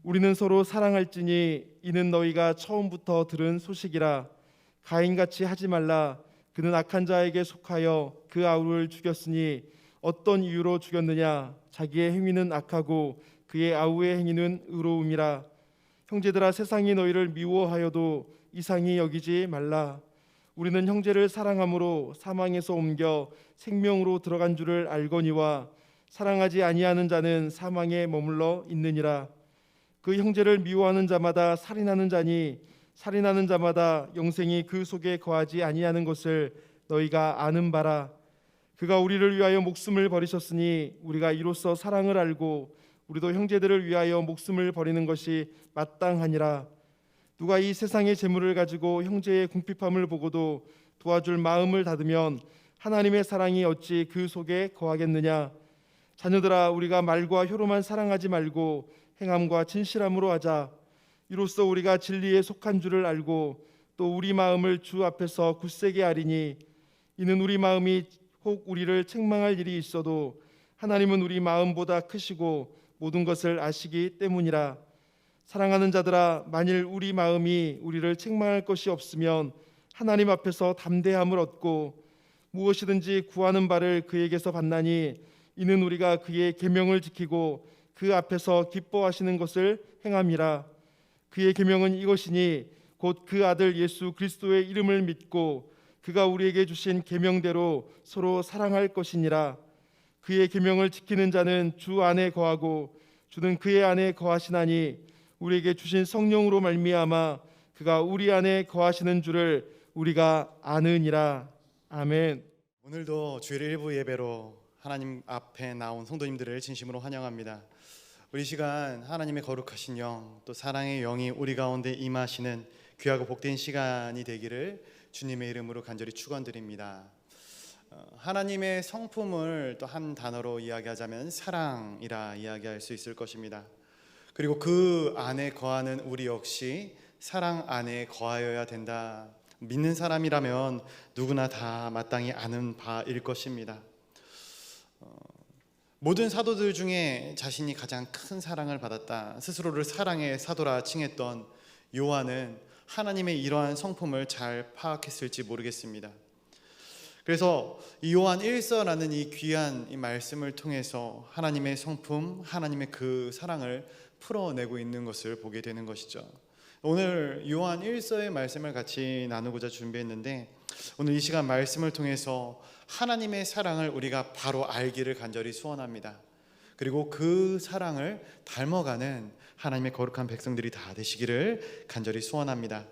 우리는 서로 사랑할지니 이는 너희가 처음부터 들은 소식이라. 가인같이 하지 말라. 그는 악한 자에게 속하여 그 아우를 죽였으니 어떤 이유로 죽였느냐? 자기의 행위는 악하고 그의 아우의 행위는 의로움이라. 형제들아, 세상이 너희를 미워하여도 이상히 여기지 말라. 우리는 형제를 사랑함으로 사망에서 옮겨 생명으로 들어간 줄을 알거니와 사랑하지 아니하는 자는 사망에 머물러 있느니라. 그 형제를 미워하는 자마다 살인하는 자니 살인하는 자마다 영생이 그 속에 거하지 아니하는 것을 너희가 아는 바라. 그가 우리를 위하여 목숨을 버리셨으니 우리가 이로써 사랑을 알고 우리도 형제들을 위하여 목숨을 버리는 것이 마땅하니라. 누가 이 세상의 재물을 가지고 형제의 궁핍함을 보고도 도와줄 마음을 닫으면 하나님의 사랑이 어찌 그 속에 거하겠느냐? 자녀들아, 우리가 말과 혀로만 사랑하지 말고 행함과 진실함으로 하자. 이로써 우리가 진리에 속한 줄을 알고 또 우리 마음을 주 앞에서 굳세게 하리니 이는 우리 마음이 혹 우리를 책망할 일이 있어도 하나님은 우리 마음보다 크시고 모든 것을 아시기 때문이라. 사랑하는 자들아, 만일 우리 마음이 우리를 책망할 것이 없으면 하나님 앞에서 담대함을 얻고 무엇이든지 구하는 바를 그에게서 받나니 이는 우리가 그의 계명을 지키고 그 앞에서 기뻐하시는 것을 행함이라. 그의 계명은 이것이니 곧 그 아들 예수 그리스도의 이름을 믿고 그가 우리에게 주신 계명대로 서로 사랑할 것이니라. 그의 계명을 지키는 자는 주 안에 거하고 주는 그의 안에 거하시나니 우리에게 주신 성령으로 말미암아 그가 우리 안에 거하시는 줄을 우리가 아느니라. 아멘. 오늘도 주일 일부 예배로 하나님 앞에 나온 성도님들을 진심으로 환영합니다. 우리 시간 하나님의 거룩하신 영, 또 사랑의 영이 우리 가운데 임하시는 귀하고 복된 시간이 되기를 주님의 이름으로 간절히 축원드립니다. 하나님의 성품을 또 한 단어로 이야기하자면 사랑이라 이야기할 수 있을 것입니다. 그리고 그 안에 거하는 우리 역시 사랑 안에 거하여야 된다. 믿는 사람이라면 누구나 다 마땅히 아는 바일 것입니다. 모든 사도들 중에 자신이 가장 큰 사랑을 받았다, 스스로를 사랑의 사도라 칭했던 요한은 하나님의 이러한 성품을 잘 파악했을지 모르겠습니다. 그래서 이 요한 1서라는 이 귀한 이 말씀을 통해서 하나님의 성품, 하나님의 그 사랑을 풀어내고 있는 것을 보게 되는 것이죠. 오늘 요한 1서의 말씀을 같이 나누고자 준비했는데, 오늘 이 시간 말씀을 통해서 하나님의 사랑을 우리가 바로 알기를 간절히 소원합니다. 그리고 그 사랑을 닮아가는 하나님의 거룩한 백성들이 다 되시기를 간절히 소원합니다.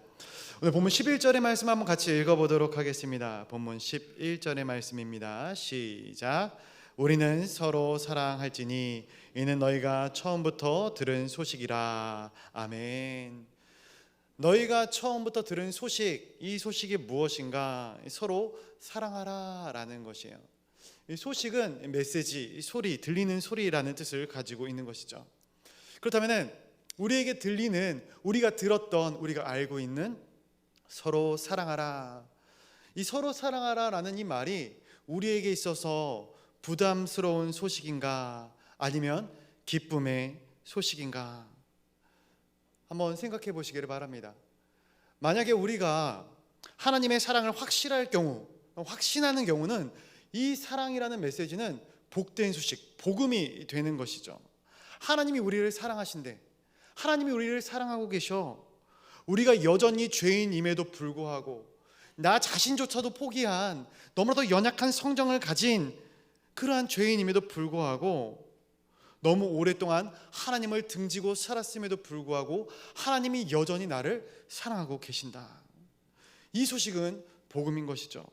오늘 본문 11절의 말씀 한번 같이 읽어보도록 하겠습니다. 본문 11절의 말씀입니다. 시작. 우리는 서로 사랑할지니 이는 너희가 처음부터 들은 소식이라. 아멘. 너희가 처음부터 들은 소식, 이 소식이 무엇인가? 서로 사랑하라 라는 것이에요. 이 소식은 메시지, 소리, 들리는 소리라는 뜻을 가지고 있는 것이죠. 그렇다면 우리에게 들리는, 우리가 들었던, 우리가 알고 있는 서로 사랑하라, 이 서로 사랑하라 라는 이 말이 우리에게 있어서 부담스러운 소식인가, 아니면 기쁨의 소식인가? 한번 생각해 보시기를 바랍니다. 만약에 우리가 하나님의 사랑을 확신할 경우, 확신하는 경우는 이 사랑이라는 메시지는 복된 소식, 복음이 되는 것이죠. 하나님이 우리를 사랑하신대, 하나님이 우리를 사랑하고 계셔. 우리가 여전히 죄인임에도 불구하고 나 자신조차도 포기한 너무나도 연약한 성정을 가진 그러한 죄인임에도 불구하고 너무 오랫동안 하나님을 등지고 살았음에도 불구하고 하나님이 여전히 나를 사랑하고 계신다. 이 소식은 복음인 것이죠.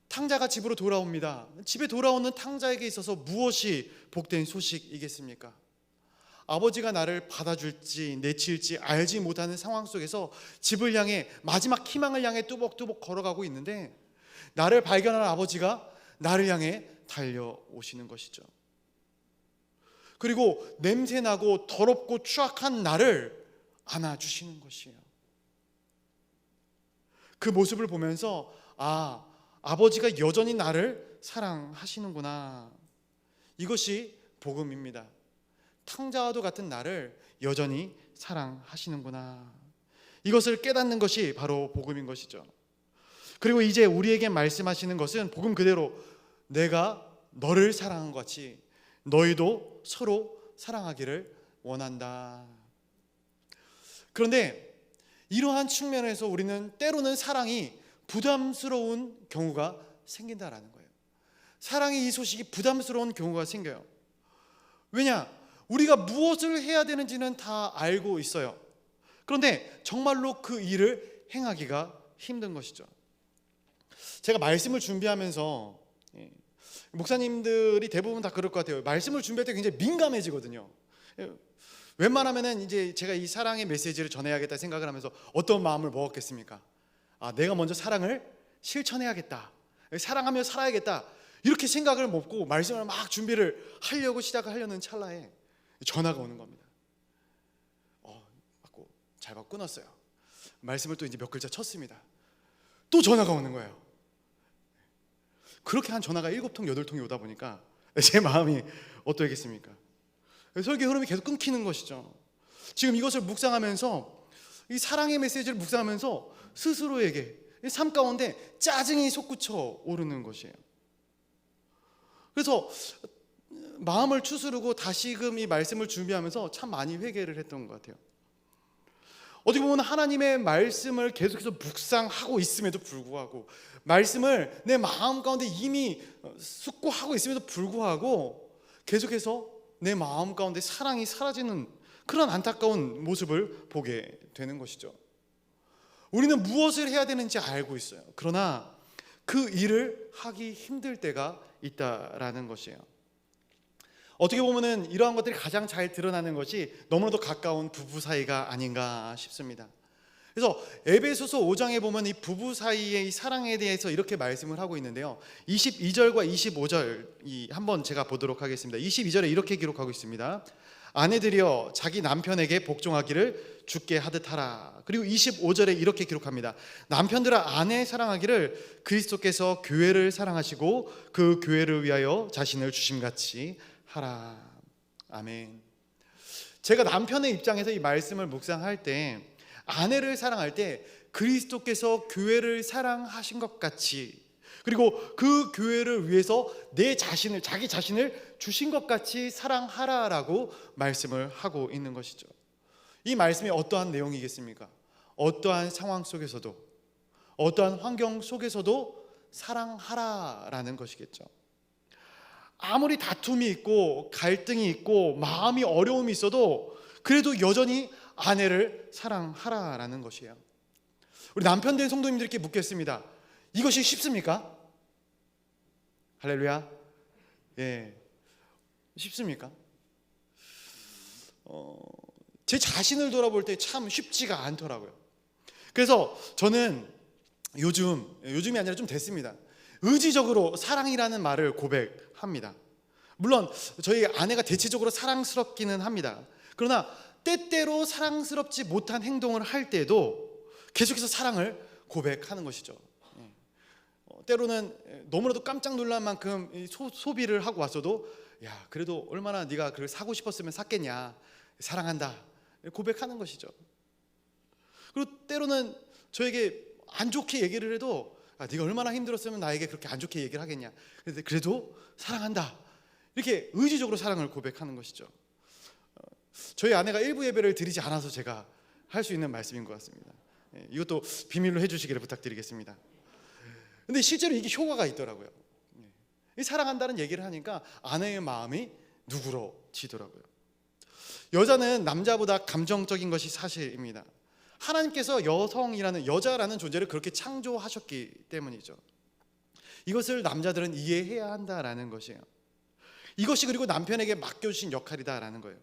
탕자가 집으로 돌아옵니다. 집에 돌아오는 탕자에게 있어서 무엇이 복된 소식이겠습니까? 아버지가 나를 받아줄지 내칠지 알지 못하는 상황 속에서 집을 향해, 마지막 희망을 향해 뚜벅뚜벅 걸어가고 있는데 나를 발견한 아버지가 나를 향해 달려오시는 것이죠. 그리고 냄새나고 더럽고 추악한 나를 안아주시는 것이에요. 그 모습을 보면서 아버지가 여전히 나를 사랑하시는구나. 이것이 복음입니다. 탕자와도 같은 나를 여전히 사랑하시는구나. 이것을 깨닫는 것이 바로 복음인 것이죠. 그리고 이제 우리에게 말씀하시는 것은 복음 그대로 내가 너를 사랑한 것 같이 너희도 서로 사랑하기를 원한다. 그런데 이러한 측면에서 우리는 때로는 사랑이 부담스러운 경우가 생긴다라는 거예요. 사랑의 이 소식이 부담스러운 경우가 생겨요. 왜냐? 우리가 무엇을 해야 되는지는 다 알고 있어요. 그런데 정말로 그 일을 행하기가 힘든 것이죠. 제가 말씀을 준비하면서 목사님들이 대부분 다 그럴 것 같아요. 말씀을 준비할 때 굉장히 민감해지거든요. 웬만하면은 이제 제가 이 사랑의 메시지를 전해야겠다 생각을 하면서 어떤 마음을 먹었겠습니까? 내가 먼저 사랑을 실천해야겠다. 사랑하며 살아야겠다. 이렇게 생각을 먹고 말씀을 막 준비를 하려고 시작하려는 찰나에 전화가 오는 겁니다. 받고 잘 받고 끊었어요. 말씀을 또 이제 몇 글자 쳤습니다. 또 전화가 오는 거예요. 그렇게 한 전화가 7통, 8통이 오다 보니까 제 마음이 어떠겠습니까? 설교 흐름이 계속 끊기는 것이죠. 지금 이것을 묵상하면서 이 사랑의 메시지를 묵상하면서 스스로에게 삶 가운데 짜증이 솟구쳐 오르는 것이에요. 그래서 마음을 추스르고 다시금 이 말씀을 준비하면서 참 많이 회개를 했던 것 같아요. 어떻게 보면 하나님의 말씀을 계속해서 묵상하고 있음에도 불구하고 말씀을 내 마음 가운데 이미 숙고하고 있음에도 불구하고 계속해서 내 마음 가운데 사랑이 사라지는 그런 안타까운 모습을 보게 되는 것이죠. 우리는 무엇을 해야 되는지 알고 있어요. 그러나 그 일을 하기 힘들 때가 있다라는 것이에요. 어떻게 보면은 이러한 것들이 가장 잘 드러나는 것이 너무나도 가까운 부부 사이가 아닌가 싶습니다. 그래서 에베소서 5장에 보면 이 부부 사이의 이 사랑에 대해서 이렇게 말씀을 하고 있는데요. 22절과 25절 한번 제가 보도록 하겠습니다. 22절에 이렇게 기록하고 있습니다. 아내들이여 자기 남편에게 복종하기를 주께 하듯 하라. 그리고 25절에 이렇게 기록합니다. 남편들아 아내 사랑하기를 그리스도께서 교회를 사랑하시고 그 교회를 위하여 자신을 주심같이 하라. 아멘. 제가 남편의 입장에서 이 말씀을 묵상할 때 아내를 사랑할 때 그리스도께서 교회를 사랑하신 것 같이 그리고 그 교회를 위해서 내 자신을 자기 자신을 주신 것 같이 사랑하라라고 말씀을 하고 있는 것이죠. 이 말씀이 어떠한 내용이겠습니까? 어떠한 상황 속에서도 어떠한 환경 속에서도 사랑하라라는 것이겠죠. 아무리 다툼이 있고 갈등이 있고 마음이 어려움이 있어도 그래도 여전히 아내를 사랑하라라는 것이에요. 우리 남편된 성도님들께 묻겠습니다. 이것이 쉽습니까? 할렐루야. 예, 쉽습니까? 제 자신을 돌아볼 때 참 쉽지가 않더라고요. 그래서 저는 요즘이 아니라 좀 됐습니다. 의지적으로 사랑이라는 말을 고백합니다. 물론 저희 아내가 대체적으로 사랑스럽기는 합니다. 그러나 때때로 사랑스럽지 못한 행동을 할 때도 계속해서 사랑을 고백하는 것이죠. 때로는 너무나도 깜짝 놀랄 만큼 소비를 하고 왔어도 야 그래도 얼마나 네가 그걸 사고 싶었으면 샀겠냐, 사랑한다 고백하는 것이죠. 그리고 때로는 저에게 안 좋게 얘기를 해도 네가 얼마나 힘들었으면 나에게 그렇게 안 좋게 얘기를 하겠냐, 그래도 사랑한다 이렇게 의지적으로 사랑을 고백하는 것이죠. 저희 아내가 일부 예배를 드리지 않아서 제가 할 수 있는 말씀인 것 같습니다. 이것도 비밀로 해주시기를 부탁드리겠습니다. 근데 실제로 이게 효과가 있더라고요. 사랑한다는 얘기를 하니까 아내의 마음이 누그러지더라고요. 여자는 남자보다 감정적인 것이 사실입니다. 하나님께서 여자라는 존재를 그렇게 창조하셨기 때문이죠. 이것을 남자들은 이해해야 한다라는 것이에요. 이것이 그리고 남편에게 맡겨주신 역할이다라는 거예요.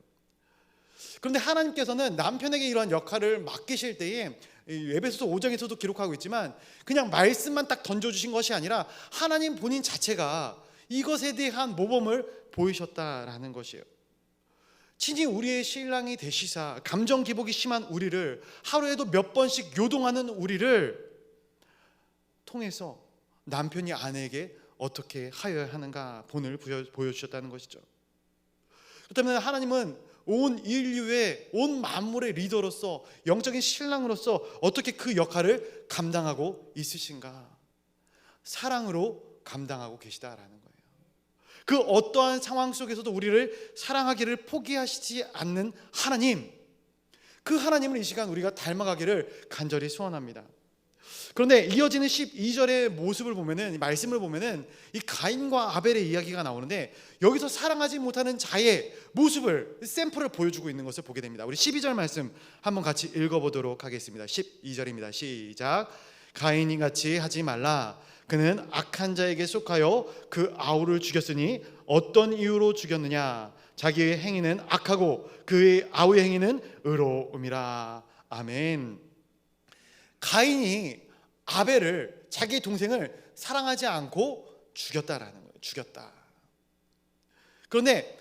그런데 하나님께서는 남편에게 이러한 역할을 맡기실 때에 에베소서 5장에서도 기록하고 있지만 그냥 말씀만 딱 던져주신 것이 아니라 하나님 본인 자체가 이것에 대한 모범을 보이셨다라는 것이에요. 친히 우리의 신랑이 되시사 감정 기복이 심한 우리를 하루에도 몇 번씩 요동하는 우리를 통해서 남편이 아내에게 어떻게 하여야 하는가 본을 보여주셨다는 것이죠. 그렇다면 하나님은 온 인류의 온 만물의 리더로서 영적인 신랑으로서 어떻게 그 역할을 감당하고 있으신가? 사랑으로 감당하고 계시다라는 거예요. 그 어떠한 상황 속에서도 우리를 사랑하기를 포기하시지 않는 하나님, 그 하나님을 이 시간 우리가 닮아가기를 간절히 소원합니다. 그런데 이어지는 12절의 모습을 보면은, 말씀을 보면은 이 가인과 아벨의 이야기가 나오는데, 여기서 사랑하지 못하는 자의 모습을, 샘플을 보여주고 있는 것을 보게 됩니다. 우리 12절 말씀 한번 같이 읽어보도록 하겠습니다. 12절입니다. 시작. 가인이 같이 하지 말라. 그는 악한 자에게 속하여 그 아우를 죽였으니 어떤 이유로 죽였느냐? 자기의 행위는 악하고 그의 아우의 행위는 의로움이라. 아멘. 가인이 아벨을, 자기 동생을 사랑하지 않고 죽였다라는 거예요. 죽였다. 그런데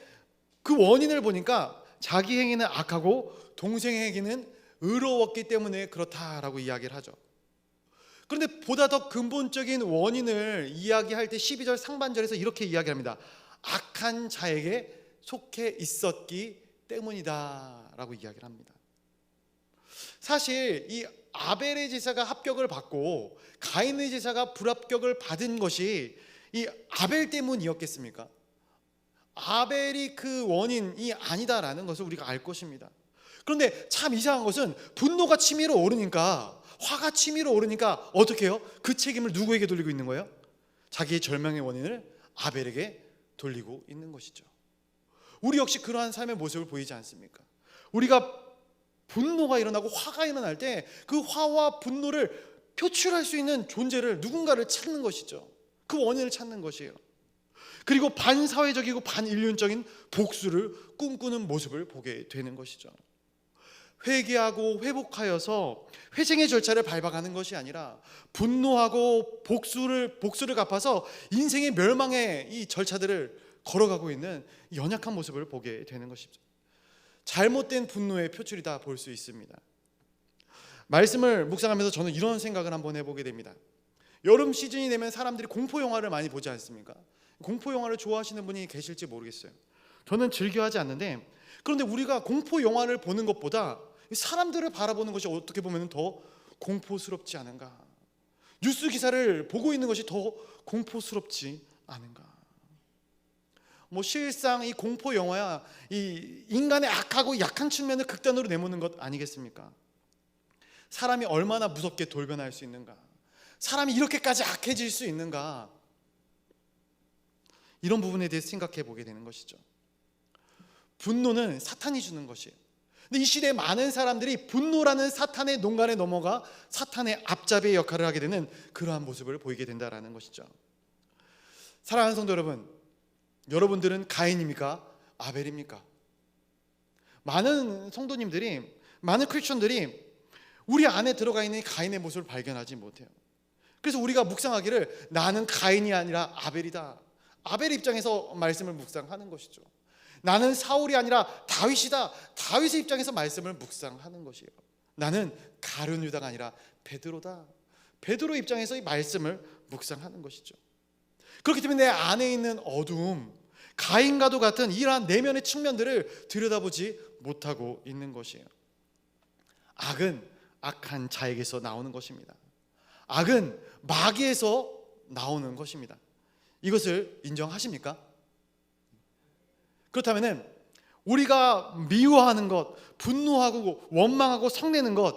그 원인을 보니까 자기 행위는 악하고 동생의 행위는 의로웠기 때문에 그렇다라고 이야기를 하죠. 그런데 보다 더 근본적인 원인을 이야기할 때 12절 상반절에서 이렇게 이야기합니다. 악한 자에게 속해 있었기 때문이다 라고 이야기를 합니다. 사실 이 아벨의 제사가 합격을 받고 가인의 제사가 불합격을 받은 것이 이 아벨 때문이었겠습니까? 아벨이 그 원인이 아니다라는 것을 우리가 알 것입니다. 그런데 참 이상한 것은 분노가 치밀어 오르니까, 화가 치밀어 오르니까 어떻게 해요? 그 책임을 누구에게 돌리고 있는 거예요? 자기의 절망의 원인을 아벨에게 돌리고 있는 것이죠. 우리 역시 그러한 삶의 모습을 보이지 않습니까? 우리가 분노가 일어나고 화가 일어날 때 그 화와 분노를 표출할 수 있는 존재를, 누군가를 찾는 것이죠. 그 원인을 찾는 것이에요. 그리고 반사회적이고 반인륜적인 복수를 꿈꾸는 모습을 보게 되는 것이죠. 회개하고 회복하여서 회생의 절차를 밟아가는 것이 아니라 분노하고 복수를 갚아서 인생의 멸망의 이 절차들을 걸어가고 있는 연약한 모습을 보게 되는 것이죠. 잘못된 분노의 표출이다 볼 수 있습니다. 말씀을 묵상하면서 저는 이런 생각을 한번 해보게 됩니다. 여름 시즌이 되면 사람들이 공포 영화를 많이 보지 않습니까? 공포 영화를 좋아하시는 분이 계실지 모르겠어요. 저는 즐겨하지 않는데, 그런데 우리가 공포 영화를 보는 것보다 사람들을 바라보는 것이 어떻게 보면 더 공포스럽지 않은가? 뉴스 기사를 보고 있는 것이 더 공포스럽지 않은가? 실상 이 공포 영화야 이 인간의 악하고 약한 측면을 극단으로 내모는 것 아니겠습니까? 사람이 얼마나 무섭게 돌변할 수 있는가? 사람이 이렇게까지 악해질 수 있는가? 이런 부분에 대해서 생각해 보게 되는 것이죠. 분노는 사탄이 주는 것이에요. 근데 이 시대에 많은 사람들이 분노라는 사탄의 농간에 넘어가 사탄의 앞잡이의 역할을 하게 되는 그러한 모습을 보이게 된다라는 것이죠. 사랑하는 성도 여러분, 여러분들은 가인입니까? 아벨입니까? 많은 성도님들이, 많은 크리스천들이 우리 안에 들어가 있는 가인의 모습을 발견하지 못해요. 그래서 우리가 묵상하기를 나는 가인이 아니라 아벨이다. 아벨 입장에서 말씀을 묵상하는 것이죠. 나는 사울이 아니라 다윗이다. 다윗의 입장에서 말씀을 묵상하는 것이에요. 나는 가룟 유다가 아니라 베드로다. 베드로 입장에서 이 말씀을 묵상하는 것이죠. 그렇기 때문에 내 안에 있는 어두움, 가인과도 같은 이러한 내면의 측면들을 들여다보지 못하고 있는 것이에요. 악은 악한 자에게서 나오는 것입니다. 악은 마귀에서 나오는 것입니다. 이것을 인정하십니까? 그렇다면 우리가 미워하는 것, 분노하고 원망하고 성내는 것,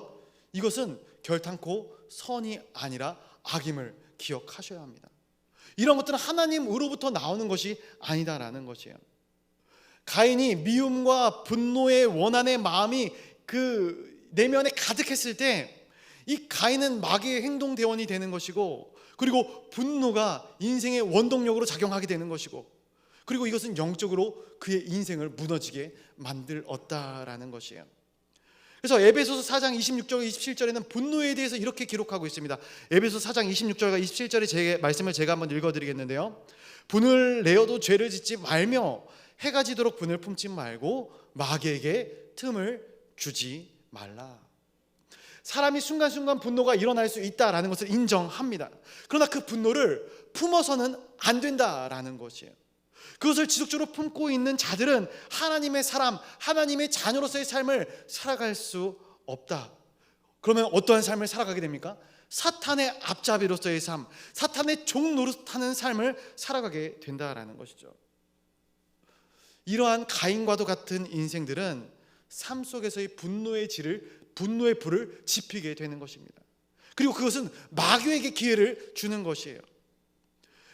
이것은 결탄코 선이 아니라 악임을 기억하셔야 합니다. 이런 것들은 하나님으로부터 나오는 것이 아니다라는 것이에요. 가인이 미움과 분노의 원한의 마음이 그 내면에 가득했을 때 이 가인은 마귀의 행동대원이 되는 것이고, 그리고 분노가 인생의 원동력으로 작용하게 되는 것이고, 그리고 이것은 영적으로 그의 인생을 무너지게 만들었다라는 것이에요. 그래서 에베소서 4장 26절 27절에는 분노에 대해서 이렇게 기록하고 있습니다. 에베소서 4장 26절과 27절의 말씀을 제가 한번 읽어드리겠는데요. 분을 내어도 죄를 짓지 말며 해가 지도록 분을 품지 말고 마귀에게 틈을 주지 말라. 사람이 순간순간 분노가 일어날 수 있다라는 것을 인정합니다. 그러나 그 분노를 품어서는 안 된다라는 것이에요. 그것을 지속적으로 품고 있는 자들은 하나님의 사람, 하나님의 자녀로서의 삶을 살아갈 수 없다. 그러면 어떠한 삶을 살아가게 됩니까? 사탄의 앞잡이로서의 삶, 사탄의 종 노릇하는 삶을 살아가게 된다라는 것이죠. 이러한 가인과도 같은 인생들은 삶 속에서의 분노의 불을 지피게 되는 것입니다. 그리고 그것은 마귀에게 기회를 주는 것이에요.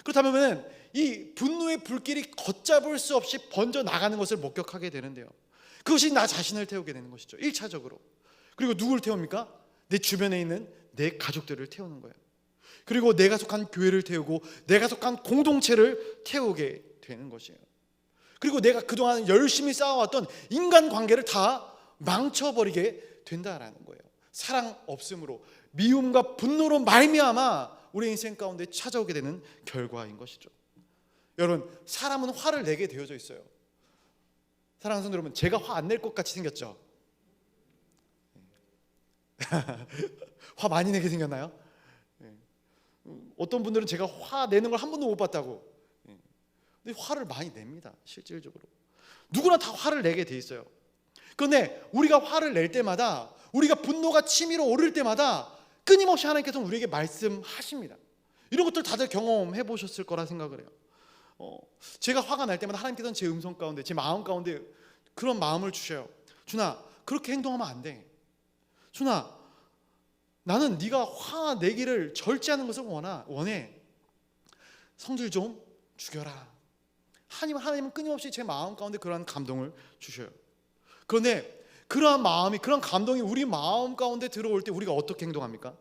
그렇다면 이 분노의 불길이 걷잡을 수 없이 번져 나가는 것을 목격하게 되는데요, 그것이 나 자신을 태우게 되는 것이죠. 1차적으로. 그리고 누구를 태웁니까? 내 주변에 있는 내 가족들을 태우는 거예요. 그리고 내가 속한 교회를 태우고 내가 속한 공동체를 태우게 되는 것이에요. 그리고 내가 그동안 열심히 쌓아왔던 인간관계를 다 망쳐버리게 된다라는 거예요. 사랑 없음으로, 미움과 분노로 말미암아 우리 인생 가운데 찾아오게 되는 결과인 것이죠. 여러분, 사람은 화를 내게 되어져 있어요. 사랑하는 성도 여러분, 제가 화 안 낼 것 같이 생겼죠? 화 많이 내게 생겼나요? 어떤 분들은 제가 화 내는 걸 한 번도 못 봤다고. 근데 화를 많이 냅니다. 실질적으로 누구나 다 화를 내게 돼 있어요. 그런데 우리가 화를 낼 때마다, 우리가 분노가 치밀어 오를 때마다 끊임없이 하나님께서 우리에게 말씀하십니다. 이런 것들 다들 경험해 보셨을 거라 생각을 해요. 제가 화가 날 때마다 하나님께서는 제 음성 가운데, 제 마음 가운데 그런 마음을 주셔요. 준아, 그렇게 행동하면 안 돼. 준아, 나는 네가 화 내기를 절제하는 것을 원해. 성질 좀 죽여라. 하나님은 끊임없이 제 마음 가운데 그러한 감동을 주셔요. 그런데 그러한 마음이, 그러한 감동이 우리 마음 가운데 들어올 때 우리가 어떻게 행동합니까?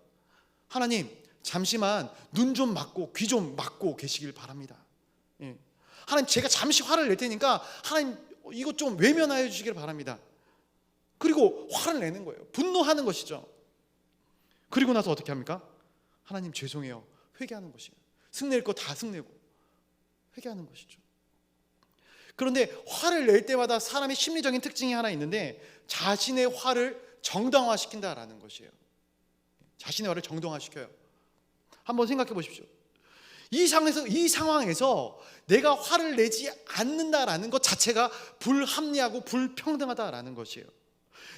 하나님, 잠시만 눈 좀 막고 귀 좀 막고 계시길 바랍니다. 하나님, 제가 잠시 화를 낼 테니까 하나님 이것 좀 외면하여 주시길 바랍니다. 그리고 화를 내는 거예요. 분노하는 것이죠. 그리고 나서 어떻게 합니까? 하나님 죄송해요. 회개하는 것이에요. 승낼 거 다 승내고 회개하는 것이죠. 그런데 화를 낼 때마다 사람의 심리적인 특징이 하나 있는데, 자신의 화를 정당화시킨다라는 것이에요. 자신의 화를 정당화시켜요. 한번 생각해 보십시오. 이 상황에서 내가 화를 내지 않는다라는 것 자체가 불합리하고 불평등하다라는 것이에요.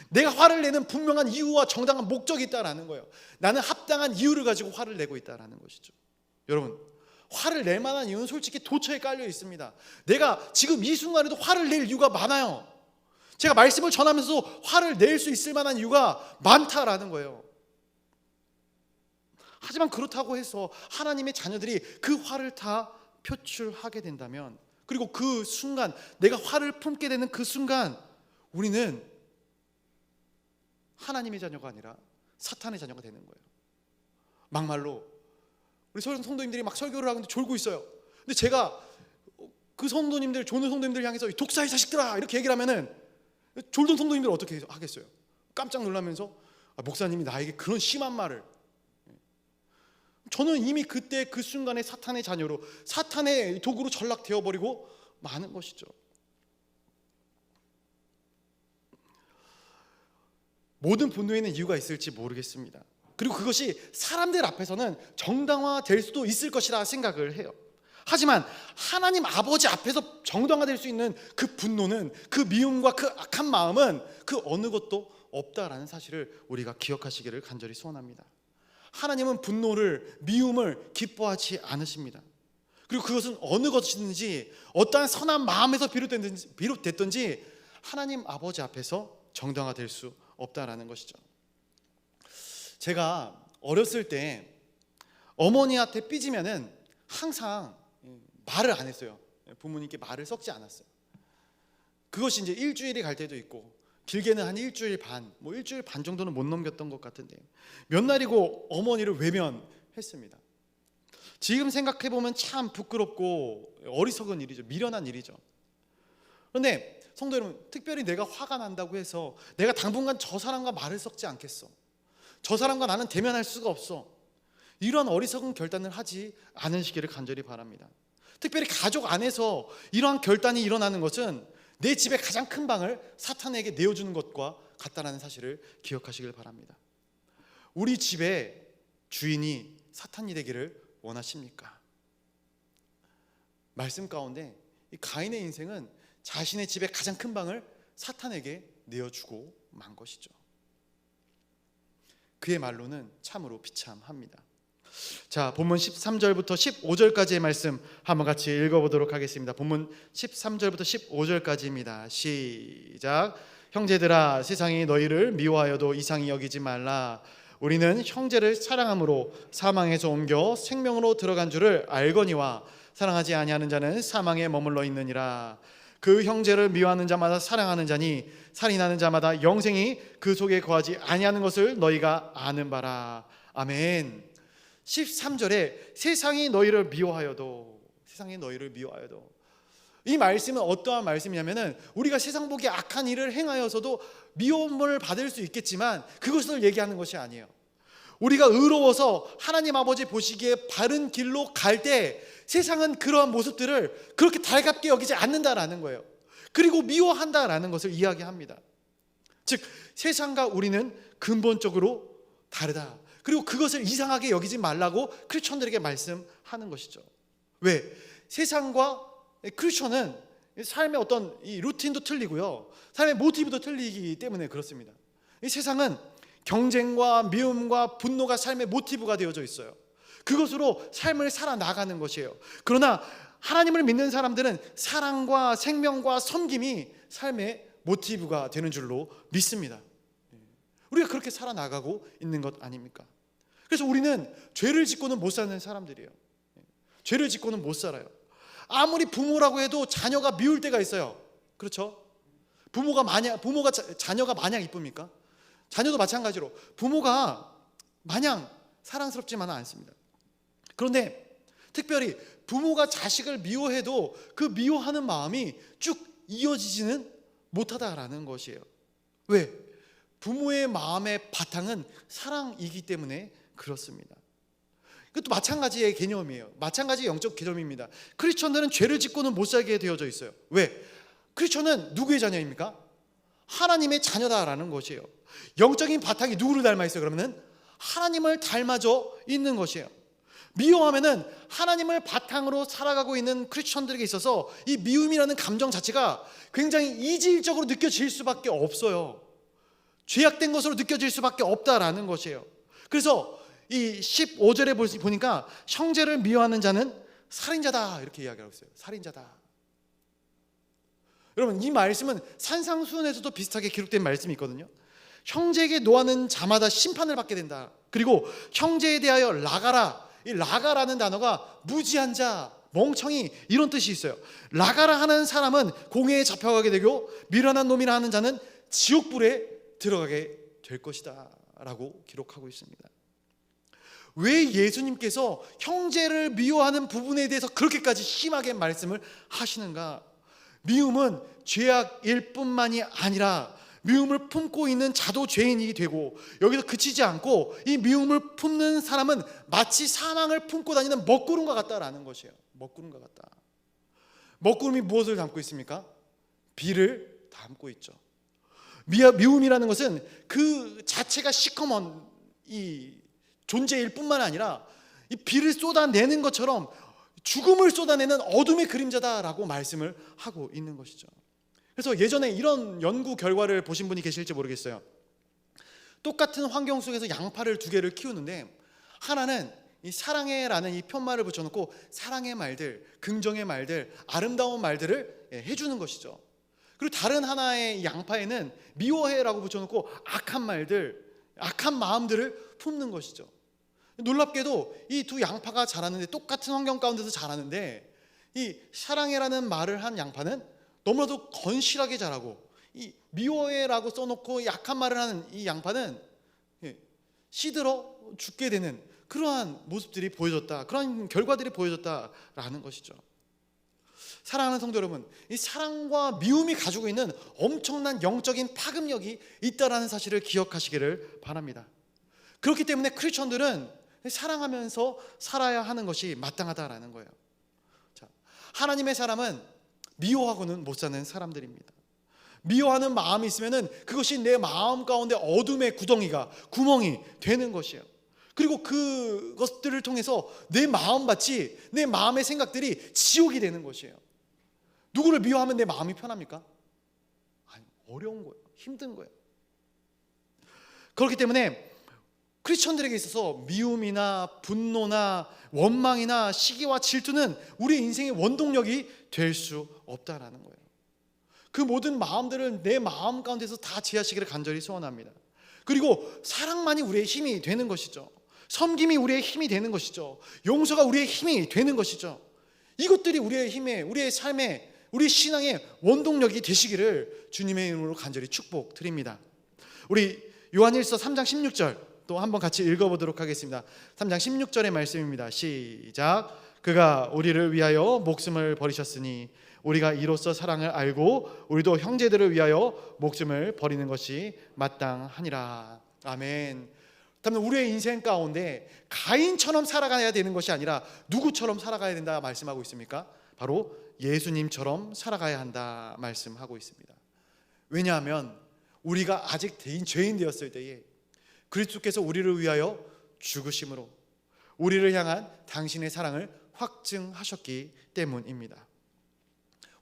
내가 화를 내는 분명한 이유와 정당한 목적이 있다라는 거예요. 나는 합당한 이유를 가지고 화를 내고 있다라는 것이죠. 여러분, 화를 낼 만한 이유는 솔직히 도처에 깔려 있습니다. 내가 지금 이 순간에도 화를 낼 이유가 많아요. 제가 말씀을 전하면서도 화를 낼 수 있을 만한 이유가 많다라는 거예요. 하지만 그렇다고 해서 하나님의 자녀들이 그 화를 다 표출하게 된다면, 그리고 그 순간 내가 화를 품게 되는 그 순간, 우리는 하나님의 자녀가 아니라 사탄의 자녀가 되는 거예요. 막말로 우리 성도님들이 막 설교를 하는데 졸고 있어요. 근데 제가 그 성도님들, 조는 성도님들 향해서 독사의 자식들아 이렇게 얘기를 하면은 졸던 성도님들 어떻게 하겠어요? 깜짝 놀라면서 목사님이 나에게 그런 심한 말을. 저는 이미 그때 그 순간에 사탄의 자녀로, 사탄의 도구로 전락되어 버리고 마는 것이죠. 모든 분노에는 이유가 있을지 모르겠습니다. 그리고 그것이 사람들 앞에서는 정당화될 수도 있을 것이라 생각을 해요. 하지만 하나님 아버지 앞에서 정당화될 수 있는 그 분노는, 그 미움과 그 악한 마음은 그 어느 것도 없다라는 사실을 우리가 기억하시기를 간절히 소원합니다. 하나님은 분노를, 미움을 기뻐하지 않으십니다. 그리고 그것은 어느 것이든지 어떠한 선한 마음에서 비롯됐든지 하나님 아버지 앞에서 정당화될 수 없다라는 것이죠. 제가 어렸을 때 어머니한테 삐지면은 항상 말을 안 했어요. 부모님께 말을 섞지 않았어요. 그것이 이제 일주일이 갈 때도 있고, 길게는 한 일주일 반, 일주일 반 정도는 못 넘겼던 것 같은데, 몇 날이고 어머니를 외면했습니다. 지금 생각해 보면 참 부끄럽고 어리석은 일이죠. 미련한 일이죠. 그런데 성도 여러분, 특별히 내가 화가 난다고 해서 내가 당분간 저 사람과 말을 섞지 않겠어, 저 사람과 나는 대면할 수가 없어, 이런 어리석은 결단을 하지 않으시기를 간절히 바랍니다. 특별히 가족 안에서 이러한 결단이 일어나는 것은 내 집의 가장 큰 방을 사탄에게 내어주는 것과 같다는 사실을 기억하시길 바랍니다. 우리 집의 주인이 사탄이 되기를 원하십니까? 말씀 가운데 이 가인의 인생은 자신의 집의 가장 큰 방을 사탄에게 내어주고 만 것이죠. 그의 말로는 참으로 비참합니다. 자, 본문 13절부터 15절까지의 말씀 한번 같이 읽어보도록 하겠습니다. 본문 13절부터 15절까지입니다. 시작. 형제들아, 세상이 너희를 미워하여도 이상히 여기지 말라. 우리는 형제를 사랑함으로 사망에서 옮겨 생명으로 들어간 줄을 알거니와 사랑하지 아니하는 자는 사망에 머물러 있느니라. 그 형제를 미워하는 자마다 사랑하는 자니 살인하는 자마다 영생이 그 속에 거하지 아니하는 것을 너희가 아는 바라. 아멘. 13절에 세상이 너희를 미워하여도, 세상이 너희를 미워하여도, 이 말씀은 어떠한 말씀이냐면은 우리가 세상 보기에 악한 일을 행하여서도 미움을 받을 수 있겠지만 그것을 얘기하는 것이 아니에요. 우리가 의로워서 하나님 아버지 보시기에 바른 길로 갈 때 세상은 그러한 모습들을 그렇게 달갑게 여기지 않는다라는 거예요. 그리고 미워한다라는 것을 이야기합니다. 즉 세상과 우리는 근본적으로 다르다. 그리고 그것을 이상하게 여기지 말라고 크리스천들에게 말씀하는 것이죠. 왜? 세상과 크리스천은 삶의 어떤 이 루틴도 틀리고요, 삶의 모티브도 틀리기 때문에 그렇습니다. 이 세상은 경쟁과 미움과 분노가 삶의 모티브가 되어져 있어요. 그것으로 삶을 살아나가는 것이에요. 그러나 하나님을 믿는 사람들은 사랑과 생명과 섬김이 삶의 모티브가 되는 줄로 믿습니다. 우리가 그렇게 살아나가고 있는 것 아닙니까? 그래서 우리는 죄를 짓고는 못 사는 사람들이에요. 죄를 짓고는 못 살아요. 아무리 부모라고 해도 자녀가 미울 때가 있어요. 그렇죠? 부모가 자녀가 마냥 이쁩니까? 자녀도 마찬가지로 부모가 마냥 사랑스럽지만은 않습니다. 그런데 특별히 부모가 자식을 미워해도 그 미워하는 마음이 쭉 이어지지는 못하다라는 것이에요. 왜? 부모의 마음의 바탕은 사랑이기 때문에 그렇습니다. 그것도 마찬가지의 개념이에요. 마찬가지의 영적 개념입니다. 크리스천들은 죄를 짓고는 못 살게 되어져 있어요. 왜? 크리스천은 누구의 자녀입니까? 하나님의 자녀다라는 것이에요. 영적인 바탕이 누구를 닮아 있어요? 그러면은 하나님을 닮아져 있는 것이에요. 미워하면은 하나님을 바탕으로 살아가고 있는 크리스천들에게 있어서 이 미움이라는 감정 자체가 굉장히 이질적으로 느껴질 수밖에 없어요. 죄악된 것으로 느껴질 수밖에 없다라는 것이에요. 그래서 이 15절에 보니까 형제를 미워하는 자는 살인자다 이렇게 이야기하고 있어요. 살인자다. 여러분, 이 말씀은 산상수훈에서도 비슷하게 기록된 말씀이 있거든요. 형제에게 노하는 자마다 심판을 받게 된다. 그리고 형제에 대하여 라가라, 이 라가라는 단어가 무지한 자, 멍청이 이런 뜻이 있어요. 라가라 하는 사람은 공회에 잡혀가게 되고 미련한 놈이라 하는 자는 지옥불에 들어가게 될 것이다 라고 기록하고 있습니다. 왜 예수님께서 형제를 미워하는 부분에 대해서 그렇게까지 심하게 말씀을 하시는가? 미움은 죄악일 뿐만이 아니라 미움을 품고 있는 자도 죄인이 되고, 여기서 그치지 않고 이 미움을 품는 사람은 마치 사망을 품고 다니는 먹구름과 같다라는 것이에요. 먹구름과 같다. 먹구름이 무엇을 담고 있습니까? 비를 담고 있죠. 미움이라는 것은 그 자체가 시커먼 이 존재일 뿐만 아니라 이 비를 쏟아내는 것처럼 죽음을 쏟아내는 어둠의 그림자다라고 말씀을 하고 있는 것이죠. 그래서 예전에 이런 연구 결과를 보신 분이 계실지 모르겠어요. 똑같은 환경 속에서 양파를 두 개를 키우는데 하나는 이 사랑해라는 이 편말을 붙여놓고 사랑의 말들, 긍정의 말들, 아름다운 말들을 해주는 것이죠. 그리고 다른 하나의 양파에는 미워해라고 붙여놓고 악한 말들, 악한 마음들을 품는 것이죠. 놀랍게도 이 두 양파가 자라는데, 똑같은 환경 가운데서 자라는데, 이 사랑해라는 말을 한 양파는 너무나도 건실하게 자라고, 이 미워해라고 써놓고 약한 말을 하는 이 양파는 시들어 죽게 되는 그러한 모습들이 보여졌다, 그러한 결과들이 보여졌다라는 것이죠. 사랑하는 성도 여러분, 이 사랑과 미움이 가지고 있는 엄청난 영적인 파급력이 있다라는 사실을 기억하시기를 바랍니다. 그렇기 때문에 크리스천들은 사랑하면서 살아야 하는 것이 마땅하다라는 거예요. 자, 하나님의 사람은 미워하고는 못 사는 사람들입니다. 미워하는 마음이 있으면은 그것이 내 마음 가운데 어둠의 구멍이 되는 것이에요. 그리고 그것들을 통해서 내 마음의 생각들이 지옥이 되는 것이에요. 누구를 미워하면 내 마음이 편합니까? 아니, 어려운 거예요. 힘든 거예요. 그렇기 때문에 크리스천들에게 있어서 미움이나 분노나 원망이나 시기와 질투는 우리 인생의 원동력이 될 수 없다라는 거예요. 그 모든 마음들을 내 마음 가운데서 다 제하시기를 간절히 소원합니다. 그리고 사랑만이 우리의 힘이 되는 것이죠. 섬김이 우리의 힘이 되는 것이죠. 용서가 우리의 힘이 되는 것이죠. 이것들이 우리의 힘에, 우리의 삶에, 우리 신앙의 원동력이 되시기를 주님의 이름으로 간절히 축복드립니다. 우리 요한일서 3장 16절 또 한번 같이 읽어보도록 하겠습니다. 3장 16절의 말씀입니다. 시작. 그가 우리를 위하여 목숨을 버리셨으니 우리가 이로써 사랑을 알고 우리도 형제들을 위하여 목숨을 버리는 것이 마땅하니라. 아멘. 그러면 우리의 인생 가운데 가인처럼 살아가야 되는 것이 아니라 누구처럼 살아가야 된다 말씀하고 있습니까? 바로 예수님처럼 살아가야 한다 말씀하고 있습니다. 왜냐하면 우리가 아직 죄인 되었을 때에 그리스도께서 우리를 위하여 죽으심으로 우리를 향한 당신의 사랑을 확증하셨기 때문입니다.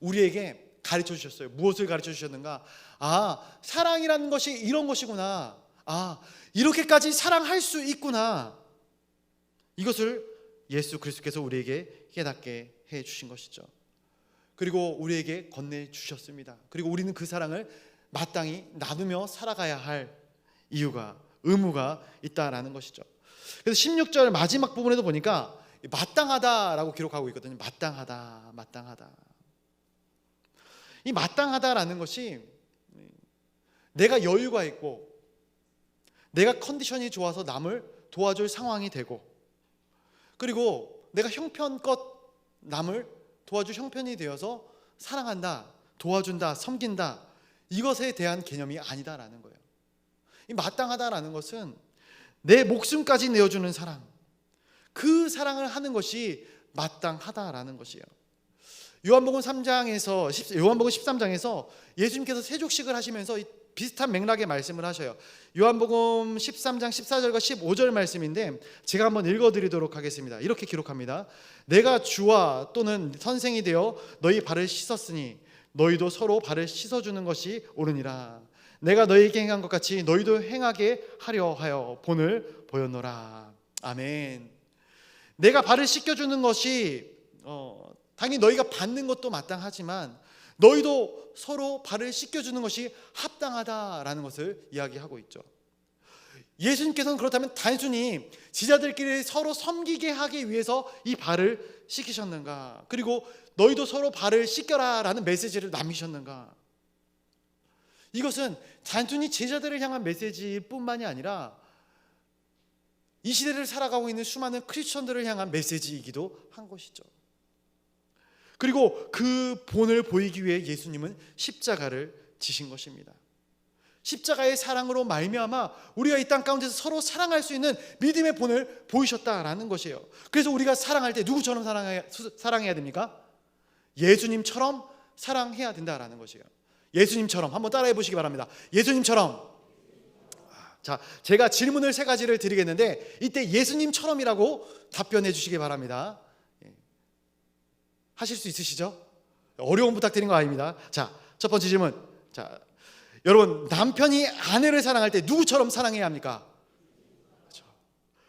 우리에게 가르쳐 주셨어요. 무엇을 가르쳐 주셨는가? 아, 사랑이라는 것이 이런 것이구나. 아, 이렇게까지 사랑할 수 있구나. 이것을 예수 그리스도께서 우리에게 깨닫게 해 주신 것이죠. 그리고 우리에게 건네 주셨습니다. 그리고 우리는 그 사랑을 마땅히 나누며 살아가야 할 이유가, 의무가 있다라는 것이죠. 그래서 16절 마지막 부분에도 보니까 마땅하다라고 기록하고 있거든요. 마땅하다, 마땅하다. 이 마땅하다라는 것이 내가 여유가 있고 내가 컨디션이 좋아서 남을 도와줄 상황이 되고, 그리고 내가 형편껏 남을 도와줄 형편이 되어서 사랑한다, 도와준다, 섬긴다, 이것에 대한 개념이 아니다라는 거예요. 이 마땅하다라는 것은 내 목숨까지 내어주는 사랑, 그 사랑을 하는 것이 마땅하다라는 것이에요. 요한복음 13장에서 예수님께서 세족식을 하시면서 비슷한 맥락의 말씀을 하셔요. 요한복음 13장 14절과 15절 말씀인데 제가 한번 읽어드리도록 하겠습니다. 이렇게 기록합니다. 내가 주와 또는 선생이 되어 너희 발을 씻었으니 너희도 서로 발을 씻어주는 것이 옳으니라. 내가 너희에게 행한 것 같이 너희도 행하게 하려 하여 본을 보였노라. 아멘. 내가 발을 씻겨주는 것이 당연히 너희가 받는 것도 마땅하지만 너희도 서로 발을 씻겨주는 것이 합당하다라는 것을 이야기하고 있죠. 예수님께서는 그렇다면 단순히 제자들끼리 서로 섬기게 하기 위해서 이 발을 씻기셨는가? 그리고 너희도 서로 발을 씻겨라라는 메시지를 남기셨는가? 이것은 단순히 제자들을 향한 메시지일 뿐만이 아니라 이 시대를 살아가고 있는 수많은 크리스천들을 향한 메시지이기도 한 것이죠. 그리고 그 본을 보이기 위해 예수님은 십자가를 지신 것입니다. 십자가의 사랑으로 말미암아 우리가 이 땅 가운데서 서로 사랑할 수 있는 믿음의 본을 보이셨다라는 것이에요. 그래서 우리가 사랑할 때 누구처럼 사랑해야 됩니까? 예수님처럼 사랑해야 된다라는 것이에요. 예수님처럼 한번 따라해 보시기 바랍니다. 예수님처럼. 자, 제가 질문을 3가지를 드리겠는데 이때 예수님처럼이라고 답변해 주시기 바랍니다. 하실 수 있으시죠? 어려움 부탁드린 거 아닙니다. 자, 첫 번째 질문. 자, 여러분, 남편이 아내를 사랑할 때 누구처럼 사랑해야 합니까? 그렇죠.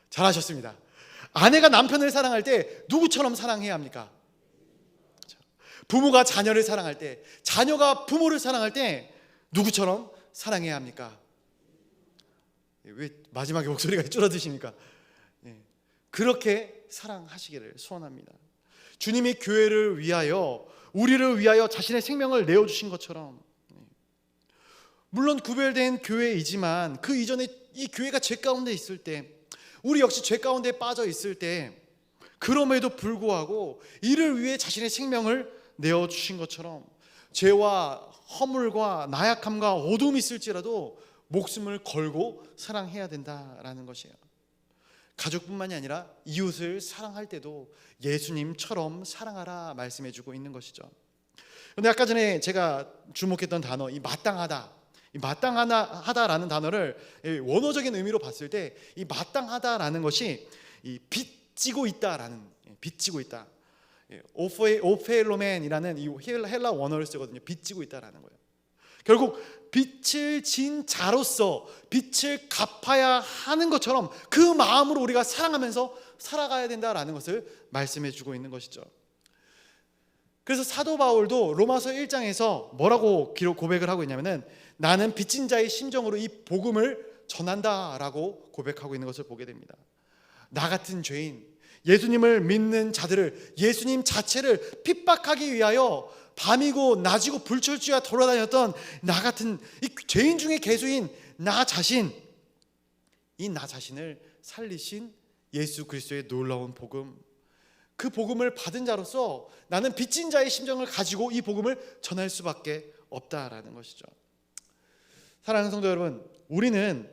잘하셨습니다. 아내가 남편을 사랑할 때 누구처럼 사랑해야 합니까? 그렇죠. 부모가 자녀를 사랑할 때, 자녀가 부모를 사랑할 때 누구처럼 사랑해야 합니까? 왜 마지막에 목소리가 줄어드십니까? 그렇게 사랑하시기를 소원합니다. 주님이 교회를 위하여, 우리를 위하여 자신의 생명을 내어주신 것처럼, 물론 구별된 교회이지만 그 이전에 이 교회가 죄 가운데 있을 때, 우리 역시 죄 가운데 빠져 있을 때, 그럼에도 불구하고 이를 위해 자신의 생명을 내어주신 것처럼 죄와 허물과 나약함과 어둠이 있을지라도 목숨을 걸고 사랑해야 된다라는 것이에요. 가족뿐만이 아니라 이웃을 사랑할 때도 예수님처럼 사랑하라 말씀해주고 있는 것이죠. 그런데 아까 전에 제가 주목했던 단어, 이 마땅하다, 이 마땅하다라는 단어를 원어적인 의미로 봤을 때 이 마땅하다라는 것이 이 빚지고 있다라는, 빚지고 있다. 오페일로멘이라는 이 헬라 원어를 쓰거든요. 빚지고 있다라는 거예요. 결국 빚을 진 자로서 빚을 갚아야 하는 것처럼 그 마음으로 우리가 사랑하면서 살아가야 된다라는 것을 말씀해 주고 있는 것이죠. 그래서 사도 바울도 로마서 1장에서 뭐라고 고백을 하고 있냐면은 나는 빚진 자의 심정으로 이 복음을 전한다라고 고백하고 있는 것을 보게 됩니다. 나 같은 죄인, 예수님을 믿는 자들을, 예수님 자체를 핍박하기 위하여 밤이고 낮이고 불철주야 돌아다녔던 나 같은 이 죄인 중에 괴수인 나 자신, 이 나 자신을 살리신 예수 그리스도의 놀라운 복음, 그 복음을 받은 자로서 나는 빚진 자의 심정을 가지고 이 복음을 전할 수밖에 없다라는 것이죠. 사랑하는 성도 여러분, 우리는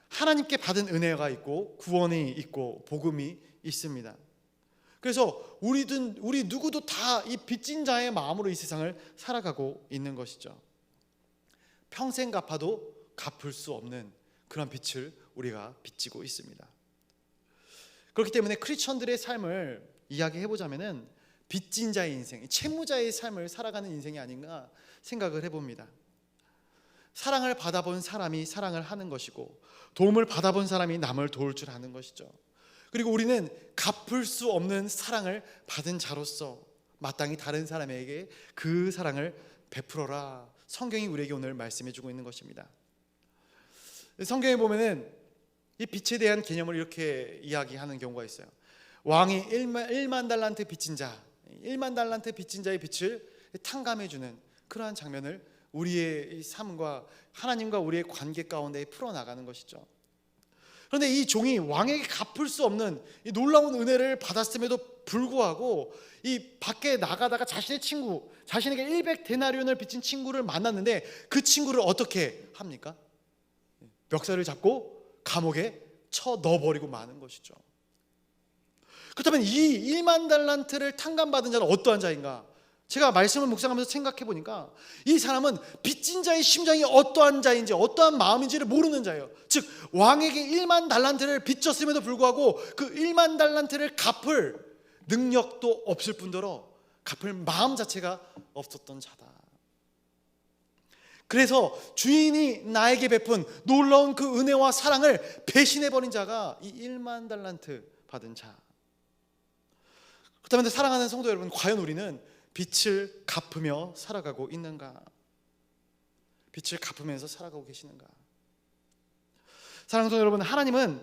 하나님께 받은 은혜가 있고 구원이 있고 복음이 있습니다. 그래서 우리 누구도 다 이 빚진 자의 마음으로 이 세상을 살아가고 있는 것이죠. 평생 갚아도 갚을 수 없는 그런 빚을 우리가 빚지고 있습니다. 그렇기 때문에 크리스천들의 삶을 이야기해 보자면은 빚진 자의 인생, 채무자의 삶을 살아가는 인생이 아닌가 생각을 해봅니다. 사랑을 받아본 사람이 사랑을 하는 것이고 도움을 받아본 사람이 남을 도울 줄 아는 것이죠. 그리고 우리는 갚을 수 없는 사랑을 받은 자로서 마땅히 다른 사람에게 그 사랑을 베풀어라. 성경이 우리에게 오늘 말씀해 주고 있는 것입니다. 성경에 보면은 이 빚에 대한 개념을 이렇게 이야기하는 경우가 있어요. 왕이 1만 달란트 빚진 자, 1만 달란트 빚진 자의 빚을 탕감해 주는 그러한 장면을 우리의 삶과 하나님과 우리의 관계 가운데 풀어나가는 것이죠. 그런데 이 종이 왕에게 갚을 수 없는 이 놀라운 은혜를 받았음에도 불구하고 이 밖에 나가다가 자신의 친구, 자신에게 100데나리온을 빚진 친구를 만났는데 그 친구를 어떻게 합니까? 멱살을 잡고 감옥에 쳐 넣어버리고 마는 것이죠. 그렇다면 이 1만 달란트를 탕감받은 자는 어떠한 자인가? 제가 말씀을 묵상하면서 생각해 보니까 이 사람은 빚진 자의 심정이 어떠한 자인지 어떠한 마음인지를 모르는 자예요. 즉 왕에게 1만 달란트를 빚졌음에도 불구하고 그 1만 달란트를 갚을 능력도 없을 뿐더러 갚을 마음 자체가 없었던 자다. 그래서 주인이 나에게 베푼 놀라운 그 은혜와 사랑을 배신해버린 자가 이 1만 달란트 받은 자. 그렇다면 사랑하는 성도 여러분, 과연 우리는 빚을 갚으며 살아가고 있는가? 빚을 갚으면서 살아가고 계시는가? 사랑하는 성도 여러분, 하나님은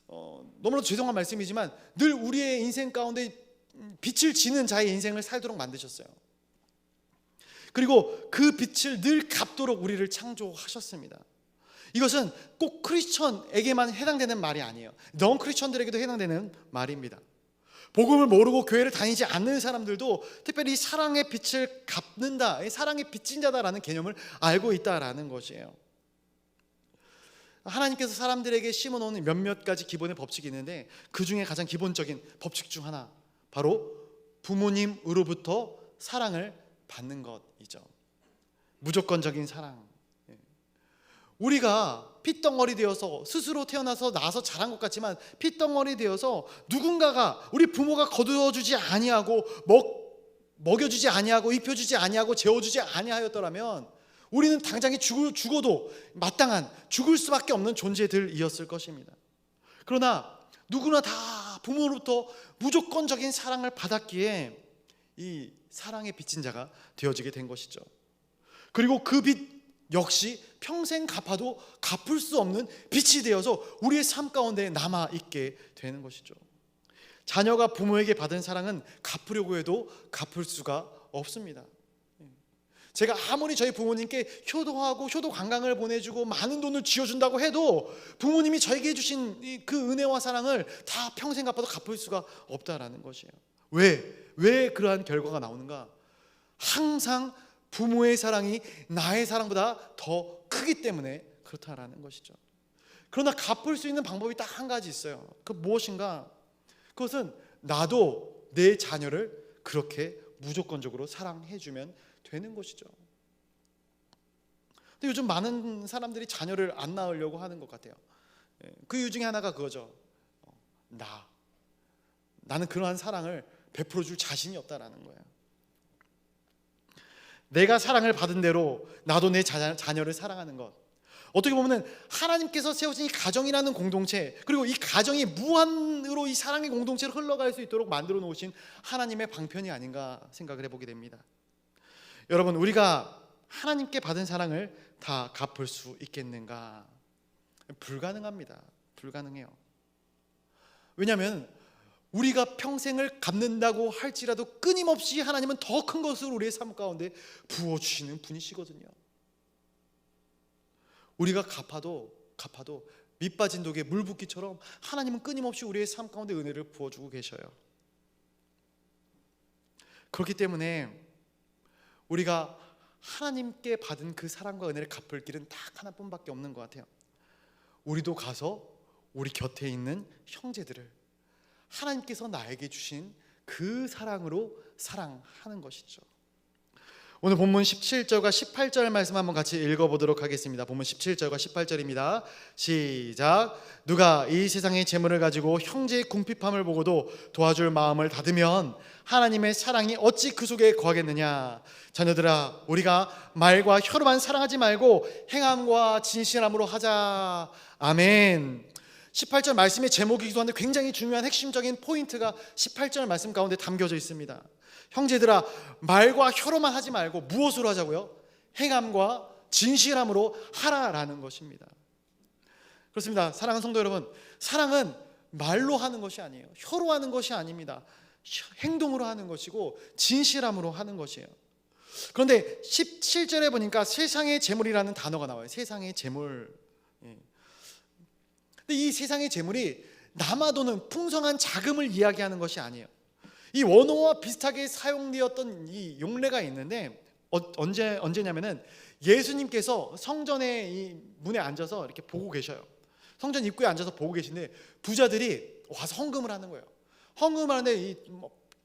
너무나도 죄송한 말씀이지만 늘 우리의 인생 가운데 빚을 지는 자의 인생을 살도록 만드셨어요. 그리고 그 빚을 늘 갚도록 우리를 창조하셨습니다. 이것은 꼭 크리스천에게만 해당되는 말이 아니에요. 넌 크리스천들에게도 해당되는 말입니다. 복음을 모르고 교회를 다니지 않는 사람들도 특별히 사랑의 빚을 갚는다, 사랑의 빚진 자다라는 개념을 알고 있다라는 것이에요. 하나님께서 사람들에게 심어놓은 몇몇 가지 기본의 법칙이 있는데 그 중에 가장 기본적인 법칙 중 하나, 바로 부모님으로부터 사랑을 받는 것이죠. 무조건적인 사랑. 우리가 핏덩어리 되어서 스스로 태어나서 나서 자란 것 같지만 핏덩어리 되어서 누군가가 우리 부모가 거두어주지 아니하고 먹여주지 아니하고 입혀주지 아니하고 재워주지 아니하였더라면 우리는 당장에 죽어도 마땅한 죽을 수밖에 없는 존재들이었을 것입니다. 그러나 누구나 다 부모로부터 무조건적인 사랑을 받았기에 이 사랑의 빚진 자가 되어지게 된 것이죠. 그리고 그 빚 역시 평생 갚아도 갚을 수 없는 빚이 되어서 우리의 삶 가운데 남아있게 되는 것이죠. 자녀가 부모에게 받은 사랑은 갚으려고 해도 갚을 수가 없습니다. 제가 아무리 저희 부모님께 효도하고 효도 관광을 보내주고 많은 돈을 쥐어준다고 해도 부모님이 저에게 해주신 그 은혜와 사랑을 다 평생 갚아도 갚을 수가 없다라는 것이에요. 왜 그러한 결과가 나오는가? 항상 부모의 사랑이 나의 사랑보다 더 크기 때문에 그렇다라는 것이죠. 그러나 갚을 수 있는 방법이 딱 한 가지 있어요. 그 무엇인가? 그것은 나도 내 자녀를 그렇게 무조건적으로 사랑해주면 되는 것이죠. 근데 요즘 많은 사람들이 자녀를 안 낳으려고 하는 것 같아요. 그 이유 중에 하나가 그거죠. 나는 그러한 사랑을 베풀어 줄 자신이 없다라는 거예요. 내가 사랑을 받은 대로 나도 내 자녀를 사랑하는 것, 어떻게 보면 하나님께서 세우신 이 가정이라는 공동체, 그리고 이 가정이 무한으로 이 사랑의 공동체로 흘러갈 수 있도록 만들어 놓으신 하나님의 방편이 아닌가 생각을 해보게 됩니다. 여러분, 우리가 하나님께 받은 사랑을 다 갚을 수 있겠는가? 불가능합니다. 불가능해요. 왜냐하면 우리가 평생을 갚는다고 할지라도 끊임없이 하나님은 더 큰 것을 우리의 삶 가운데 부어주시는 분이시거든요. 우리가 갚아도 밑 빠진 독에 물 붓기처럼 하나님은 끊임없이 우리의 삶 가운데 은혜를 부어주고 계셔요. 그렇기 때문에 우리가 하나님께 받은 그 사랑과 은혜를 갚을 길은 딱 하나뿐밖에 없는 것 같아요. 우리도 가서 우리 곁에 있는 형제들을 하나님께서 나에게 주신 그 사랑으로 사랑하는 것이죠. 오늘 본문 17절과 18절 말씀 한번 같이 읽어보도록 하겠습니다. 본문 17절과 18절입니다. 시작. 누가 이 세상의 재물을 가지고 형제의 궁핍함을 보고도 도와줄 마음을 닫으면 하나님의 사랑이 어찌 그 속에 거하겠느냐. 자녀들아, 우리가 말과 혀로만 사랑하지 말고 행함과 진실함으로 하자. 아멘. 18절 말씀의 제목이기도 한데 굉장히 중요한 핵심적인 포인트가 18절 말씀 가운데 담겨져 있습니다. 형제들아, 말과 혀로만 하지 말고 무엇으로 하자고요? 행함과 진실함으로 하라라는 것입니다. 그렇습니다. 사랑하는 성도 여러분, 사랑은 말로 하는 것이 아니에요. 혀로 하는 것이 아닙니다. 행동으로 하는 것이고 진실함으로 하는 것이에요. 그런데 17절에 보니까 세상의 재물이라는 단어가 나와요. 세상의 재물. 근데 이 세상의 재물이 남아도는 풍성한 자금을 이야기하는 것이 아니에요. 이 원어와 비슷하게 사용되었던 이 용례가 있는데 언제냐면은 예수님께서 성전의 이 문에 앉아서 이렇게 보고 계셔요. 성전 입구에 앉아서 보고 계신데 부자들이 와서 헌금을 하는 거예요. 헌금을 하는데 이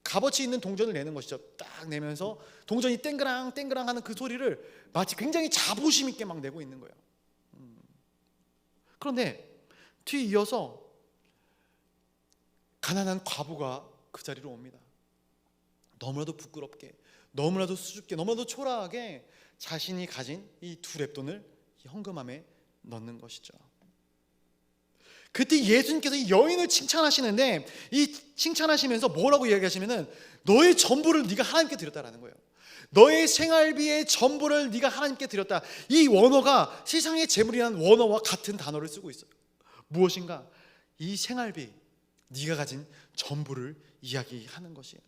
값어치 있는 동전을 내는 것이죠. 딱 내면서 동전이 땡그랑 땡그랑 하는 그 소리를 마치 굉장히 자부심 있게 막 내고 있는 거예요. 그런데 뒤이어서 가난한 과부가 그 자리로 옵니다. 너무나도 부끄럽게, 너무나도 수줍게, 너무나도 초라하게 자신이 가진 이 두 렙돈을 헌금함에 넣는 것이죠. 그때 예수님께서 이 여인을 칭찬하시는데, 이 칭찬하시면서 뭐라고 이야기하시면은 너의 전부를 네가 하나님께 드렸다라는 거예요. 너의 생활비의 전부를 네가 하나님께 드렸다. 이 원어가 세상의 재물이라는 원어와 같은 단어를 쓰고 있어요. 무엇인가? 이 생활비, 네가 가진 전부를 이야기하는 것이에요.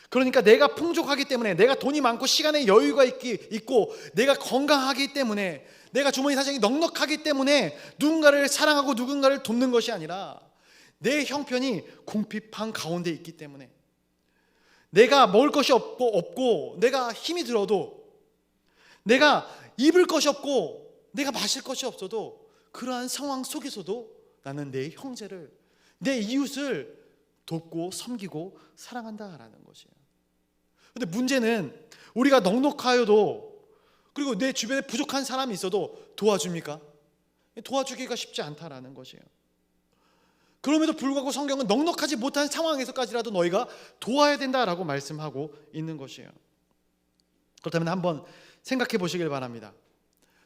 그러니까 내가 풍족하기 때문에, 내가 돈이 많고 시간에 여유가 있고 내가 건강하기 때문에, 내가 주머니 사정이 넉넉하기 때문에 누군가를 사랑하고 누군가를 돕는 것이 아니라 내 형편이 궁핍한 가운데 있기 때문에, 내가 먹을 것이 없고 내가 힘이 들어도, 내가 입을 것이 없고 내가 마실 것이 없어도, 그러한 상황 속에서도 나는 내 형제를, 내 이웃을 돕고 섬기고 사랑한다라는 것이에요. 근데 문제는 우리가 넉넉하여도, 그리고 내 주변에 부족한 사람이 있어도 도와줍니까? 도와주기가 쉽지 않다라는 것이에요. 그럼에도 불구하고 성경은 넉넉하지 못한 상황에서까지라도 너희가 도와야 된다라고 말씀하고 있는 것이에요. 그렇다면 한번 생각해 보시길 바랍니다.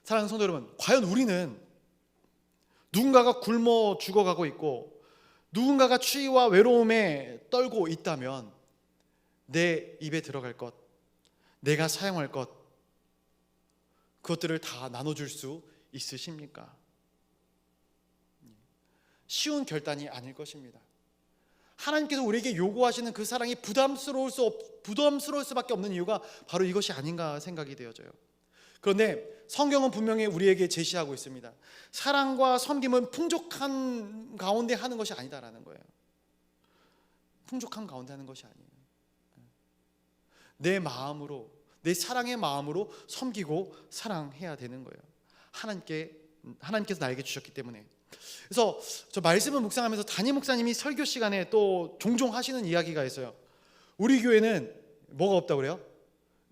사랑하는 성도 여러분, 과연 우리는 누군가가 굶어 죽어가고 있고 누군가가 추위와 외로움에 떨고 있다면 내 입에 들어갈 것, 내가 사용할 것, 그것들을 다 나눠줄 수 있으십니까? 쉬운 결단이 아닐 것입니다. 하나님께서 우리에게 요구하시는 그 사랑이 부담스러울 수밖에 없는 이유가 바로 이것이 아닌가 생각이 되어져요. 그런데 성경은 분명히 우리에게 제시하고 있습니다. 사랑과 섬김은 풍족한 가운데 하는 것이 아니다라는 거예요. 풍족한 가운데 하는 것이 아니에요. 내 마음으로, 내 사랑의 마음으로 섬기고 사랑해야 되는 거예요. 하나님께서 나에게 주셨기 때문에. 그래서 저 말씀을 묵상하면서 담임 목사님이 설교 시간에 또 종종 하시는 이야기가 있어요. 우리 교회는 뭐가 없다고 그래요?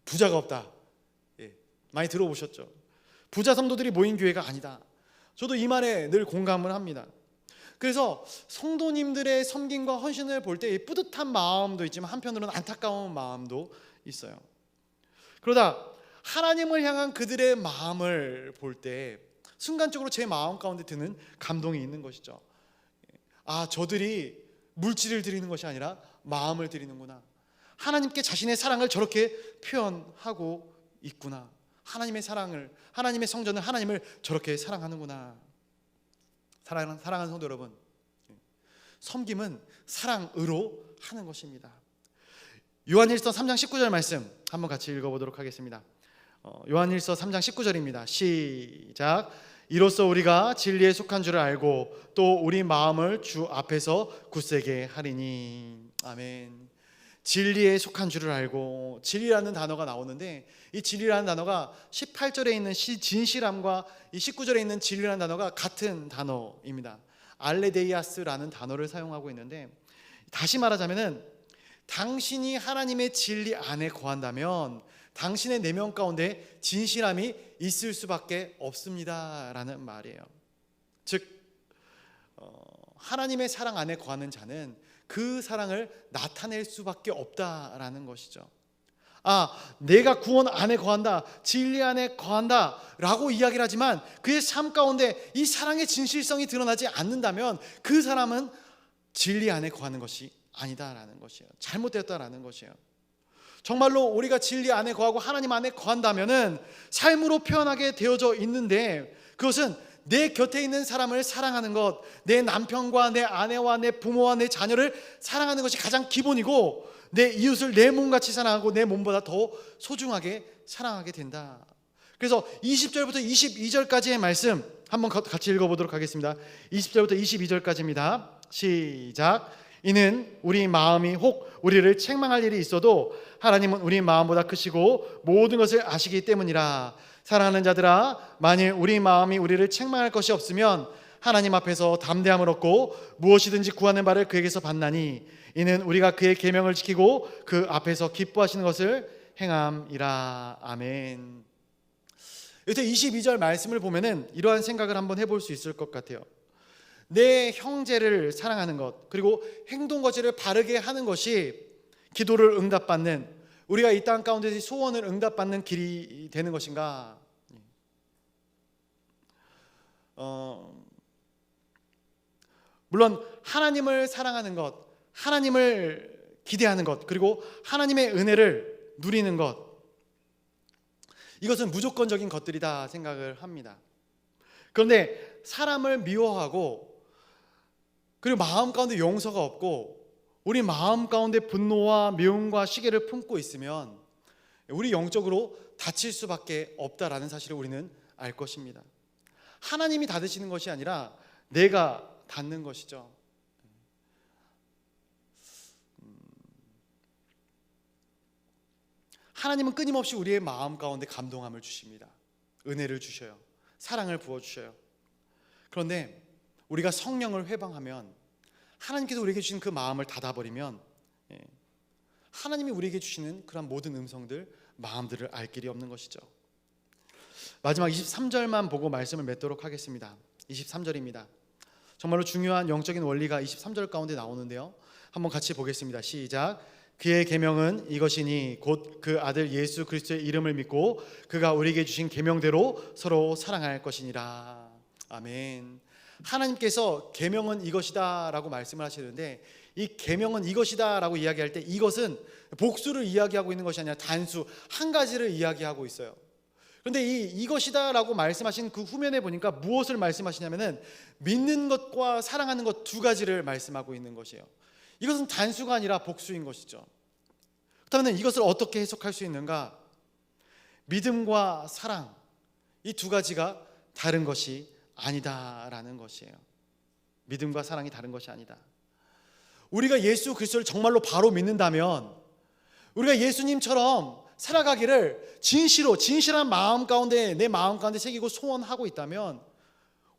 부자가 없다. 많이 들어보셨죠? 부자 성도들이 모인 교회가 아니다. 저도 이 말에 늘 공감을 합니다. 그래서 성도님들의 섬김과 헌신을 볼 때 뿌듯한 마음도 있지만 한편으로는 안타까운 마음도 있어요. 그러다 하나님을 향한 그들의 마음을 볼 때 순간적으로 제 마음 가운데 드는 감동이 있는 것이죠. 아, 저들이 물질을 드리는 것이 아니라 마음을 드리는구나. 하나님께 자신의 사랑을 저렇게 표현하고 있구나. 하나님의 사랑을, 하나님의 성전은 하나님을 저렇게 사랑하는구나. 사랑하는 성도 여러분, 섬김은 사랑으로 하는 것입니다. 요한일서 3장 19절 말씀 한번 같이 읽어보도록 하겠습니다. 요한일서 3장 19절입니다. 시작. 이로써 우리가 진리에 속한 줄을 알고 또 우리 마음을 주 앞에서 굳세게 하리니. 아멘. 진리에 속한 줄을 알고, 진리라는 단어가 나오는데 이 진리라는 단어가 18절에 있는 진실함과 이 19절에 있는 진리라는 단어가 같은 단어입니다. 알레데이아스라는 단어를 사용하고 있는데, 다시 말하자면은 당신이 하나님의 진리 안에 거한다면 당신의 내면 가운데 진실함이 있을 수밖에 없습니다라는 말이에요. 즉 하나님의 사랑 안에 거하는 자는 그 사랑을 나타낼 수밖에 없다라는 것이죠. 아, 내가 구원 안에 거한다, 진리 안에 거한다 라고 이야기를 하지만 그의 삶 가운데 이 사랑의 진실성이 드러나지 않는다면 그 사람은 진리 안에 거하는 것이 아니다라는 것이에요. 잘못되었다라는 것이에요. 정말로 우리가 진리 안에 거하고 하나님 안에 거한다면은 삶으로 표현하게 되어져 있는데, 그것은 내 곁에 있는 사람을 사랑하는 것, 내 남편과 내 아내와 내 부모와 내 자녀를 사랑하는 것이 가장 기본이고, 내 이웃을 내 몸같이 사랑하고 내 몸보다 더 소중하게 사랑하게 된다. 그래서 20절부터 22절까지의 말씀 한번 같이 읽어보도록 하겠습니다. 20절부터 22절까지입니다. 시작. 이는 우리 마음이 혹 우리를 책망할 일이 있어도 하나님은 우리 마음보다 크시고 모든 것을 아시기 때문이라. 사랑하는 자들아, 만일 우리 마음이 우리를 책망할 것이 없으면 하나님 앞에서 담대함을 얻고 무엇이든지 구하는 바를 그에게서 받나니 이는 우리가 그의 계명을 지키고 그 앞에서 기뻐하시는 것을 행함이라. 아멘. 이때 22절 말씀을 보면은 이러한 생각을 한번 해볼 수 있을 것 같아요. 내 형제를 사랑하는 것, 그리고 행동 거지를 바르게 하는 것이 기도를 응답받는, 우리가 이 땅 가운데서 소원을 응답받는 길이 되는 것인가? 물론 하나님을 사랑하는 것, 하나님을 기대하는 것, 그리고 하나님의 은혜를 누리는 것, 이것은 무조건적인 것들이다 생각을 합니다. 그런데 사람을 미워하고 그리고 마음 가운데 용서가 없고 우리 마음 가운데 분노와 미움과 시기를 품고 있으면 우리 영적으로 다칠 수밖에 없다라는 사실을 우리는 알 것입니다. 하나님이 닫으시는 것이 아니라 내가 닫는 것이죠. 하나님은 끊임없이 우리의 마음 가운데 감동함을 주십니다. 은혜를 주셔요. 사랑을 부어주셔요. 그런데 우리가 성령을 회방하면, 하나님께서 우리에게 주신 그 마음을 닫아버리면 하나님이 우리에게 주시는 그런 모든 음성들, 마음들을 알 길이 없는 것이죠. 마지막 23절만 보고 말씀을 맺도록 하겠습니다. 23절입니다. 정말로 중요한 영적인 원리가 23절 가운데 나오는데요, 한번 같이 보겠습니다. 시작. 그의 계명은 이것이니 곧 그 아들 예수 그리스도의 이름을 믿고 그가 우리에게 주신 계명대로 서로 사랑할 것이니라. 아멘. 하나님께서 계명은 이것이다 라고 말씀을 하시는데, 이 계명은 이것이다 라고 이야기할 때 이것은 복수를 이야기하고 있는 것이 아니라 단수 한 가지를 이야기하고 있어요. 그런데 이것이다 라고 말씀하신 그 후면에 보니까 무엇을 말씀하시냐면은 믿는 것과 사랑하는 것 두 가지를 말씀하고 있는 것이에요. 이것은 단수가 아니라 복수인 것이죠. 그렇다면 이것을 어떻게 해석할 수 있는가? 믿음과 사랑, 이 두 가지가 다른 것이 아니다라는 것이에요. 믿음과 사랑이 다른 것이 아니다. 우리가 예수 그리스도를 정말로 바로 믿는다면, 우리가 예수님처럼 살아가기를 진실한 마음 가운데, 내 마음 가운데 새기고 소원하고 있다면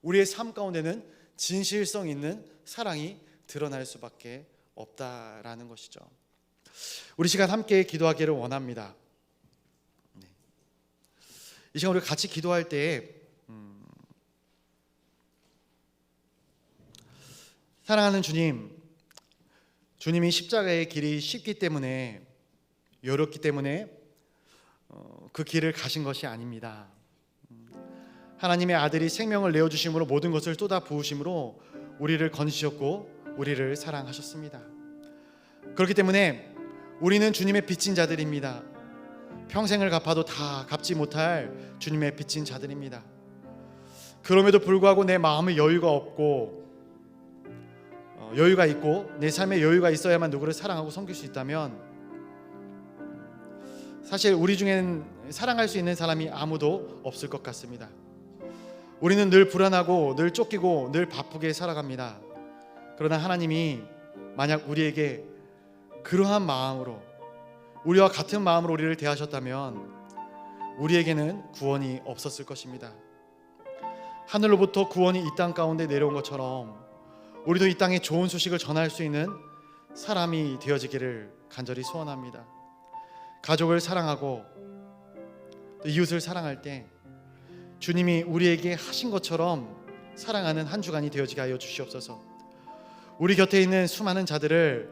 우리의 삶 가운데는 진실성 있는 사랑이 드러날 수밖에 없다라는 것이죠. 우리 시간 함께 기도하기를 원합니다. 이 시간 우리가 같이 기도할 때에 사랑하는 주님, 주님이 십자가의 길이 쉽기 때문에, 어렵기 때문에 그 길을 가신 것이 아닙니다. 하나님의 아들이 생명을 내어주심으로 모든 것을 쏟아 부으심으로 우리를 건지셨고 우리를 사랑하셨습니다. 그렇기 때문에 우리는 주님의 빚진 자들입니다. 평생을 갚아도 다 갚지 못할 주님의 빚진 자들입니다. 그럼에도 불구하고 내 마음에 여유가 없고 여유가 있고 내 삶에 여유가 있어야만 누구를 사랑하고 섬길 수 있다면, 사실 우리 중엔 사랑할 수 있는 사람이 아무도 없을 것 같습니다. 우리는 늘 불안하고 늘 쫓기고 늘 바쁘게 살아갑니다. 그러나 하나님이 만약 우리에게 그러한 마음으로, 우리와 같은 마음으로 우리를 대하셨다면 우리에게는 구원이 없었을 것입니다. 하늘로부터 구원이 이 땅 가운데 내려온 것처럼 우리도 이 땅에 좋은 소식을 전할 수 있는 사람이 되어지기를 간절히 소원합니다. 가족을 사랑하고 또 이웃을 사랑할 때 주님이 우리에게 하신 것처럼 사랑하는 한 주간이 되어지게 하여 주시옵소서. 우리 곁에 있는 수많은 자들을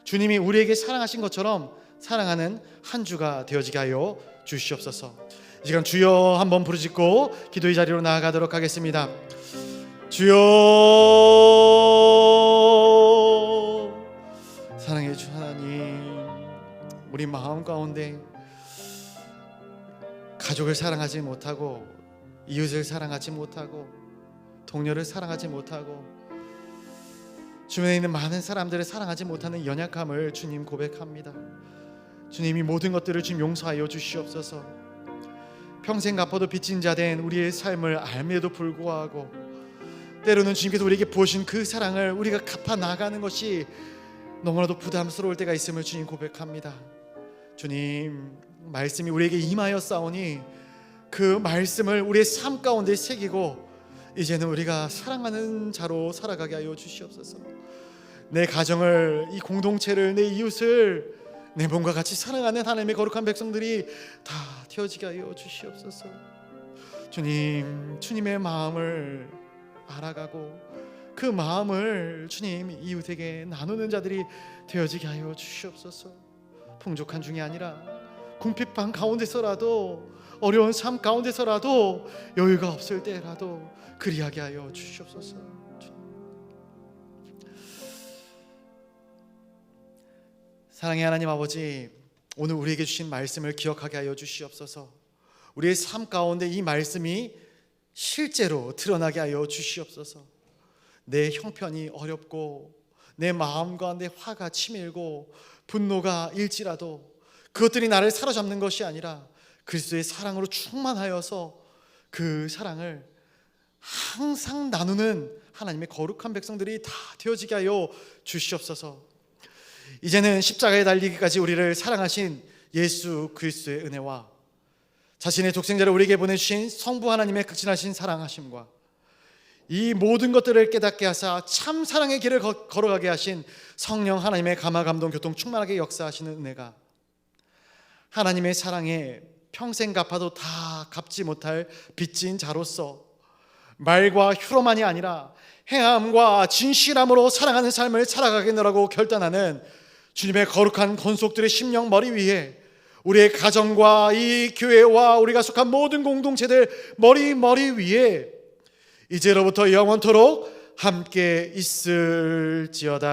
주님이 우리에게 사랑하신 것처럼 사랑하는 한 주가 되어지게 하여 주시옵소서. 이 시간 주여 한번 부르짖고 기도의 자리로 나아가도록 하겠습니다. 주여, 사랑해 주 하나님, 우리 마음 가운데 가족을 사랑하지 못하고 이웃을 사랑하지 못하고 동료를 사랑하지 못하고 주변에 있는 많은 사람들을 사랑하지 못하는 연약함을 주님 고백합니다. 주님이 모든 것들을 주님 용서하여 주시옵소서. 평생 갚아도 빚진 자 된 우리의 삶을 알면에도 불구하고 때로는 주님께서 우리에게 부으신 그 사랑을 우리가 갚아 나가는 것이 너무나도 부담스러울 때가 있음을 주님 고백합니다. 주님, 말씀이 우리에게 임하였사오니 그 말씀을 우리의 삶 가운데 새기고 이제는 우리가 사랑하는 자로 살아가게 하여 주시옵소서. 내 가정을, 이 공동체를, 내 이웃을 내 몸과 같이 사랑하는 하나님의 거룩한 백성들이 다 되어지게 하여 주시옵소서. 주님, 주님의 마음을 알아가고 그 마음을 주님 이웃에게 나누는 자들이 되어지게 하여 주시옵소서. 풍족한 중이 아니라 궁핍한 가운데서라도, 어려운 삶 가운데서라도, 여유가 없을 때라도 그리하게 하여 주시옵소서. 사랑의 하나님 아버지, 오늘 우리에게 주신 말씀을 기억하게 하여 주시옵소서. 우리의 삶 가운데 이 말씀이 실제로 드러나게 하여 주시옵소서. 내 형편이 어렵고 내 마음 가운데 화가 치밀고 분노가 일지라도 그것들이 나를 사로잡는 것이 아니라 그리스도의 사랑으로 충만하여서 그 사랑을 항상 나누는 하나님의 거룩한 백성들이 다 되어지게 하여 주시옵소서. 이제는 십자가에 달리기까지 우리를 사랑하신 예수 그리스도의 은혜와 자신의 독생자를 우리에게 보내주신 성부 하나님의 극진하신 사랑하심과 이 모든 것들을 깨닫게 하사 참 사랑의 길을 걸어가게 하신 성령 하나님의 감화 감동 교통 충만하게 역사하시는 은혜가 하나님의 사랑에 평생 갚아도 다 갚지 못할 빚진 자로서 말과 혀로만이 아니라 행함과 진실함으로 사랑하는 삶을 살아가겠노라고 결단하는 주님의 거룩한 권속들의 심령 머리 위에 우리의 가정과 이 교회와 우리가 속한 모든 공동체들 머리 위에 이제로부터 영원토록 함께 있을지어다.